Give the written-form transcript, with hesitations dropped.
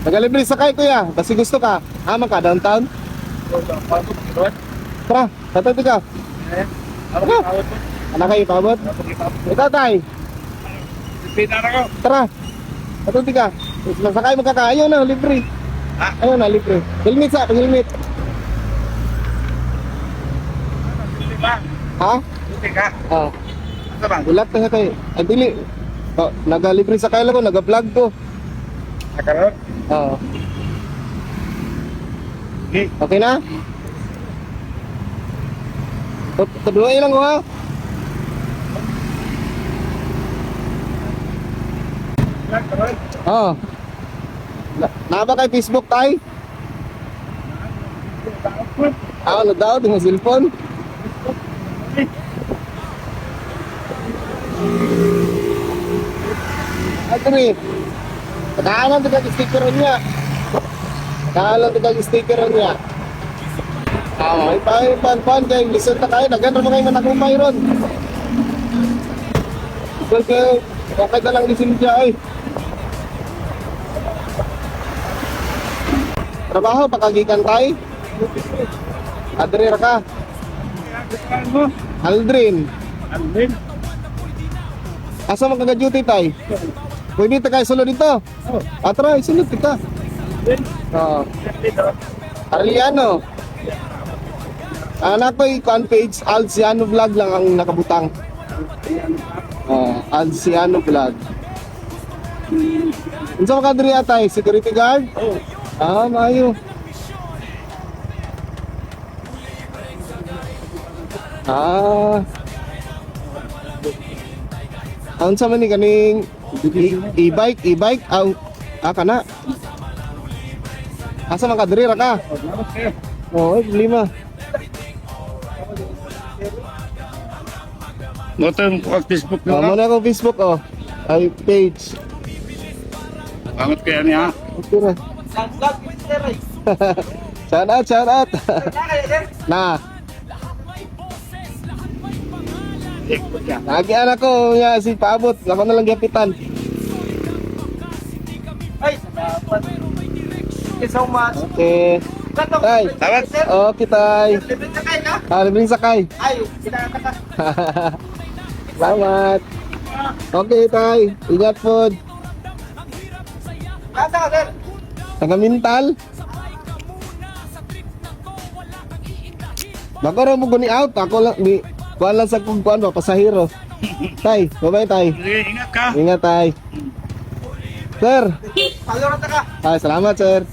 Nagalibre sakay kuya. Basi gusto ka. Ama ka downtown. Tara, tatay ka. Anak kayo pabot. Ito tay. Tara. Tatay ka. Masakay mo ka. Ayaw na, libre. Ayaw na, libre. Helmet sa, helmet. Ha? Ah. Ulat na kay. Ay dili. Oh, nagalibre sakay lang ko, naga-vlog ko. Nakaroon? Oo. Okay na? Tuduay lang ko ha. Oo. Naba kay Facebook tay? Ano daw, dengan cellphone? Ito rin. Nakaalang ito kag-sticker niya. Nakaalang ito kag-sticker niya. May pan kayo, listen na kayo. Nagano mo kayo manakumay ron. Okay na lang listen siya eh. Trabaho, pakagikan tayo. Adrir ka. Aldrin. Aldrin? Asa mo kaga-duty tayo? Pwede tayo solo dito. Atray, sunod kita. Oo. Arliano. Anak ko yung page, Alciano Vlog lang ang nakabutang. Alciano Vlog. Unsa mo kadri atay? Security guard? Mayo. Unsa man ni kaning e-bike kana. Asa man kadri ra ka? Lima. Notem ko ang Facebook Mo nyo na ako Facebook ay page. Bangot kaya niya. Okay na. Shout out. Na. Lagi anak ko niya si Paabot. Ako na lang gapitan. Ay, salamat. Thank you so much. Okay. Tay. Salamat. Okay, tay. Libre sakay ka? Libreng sakay. Ay, sinakata ka. Salamat. Okay, tay. Ingat po. Kata ka, sir. Taga-mental. Bako ra mo guni out. Ako lang di kuan lang sa kuan ba pasahero. Tay, bye tay. Sige, ingat ka. Ingat tay. Sir. Pagurata ka. Salamat sir.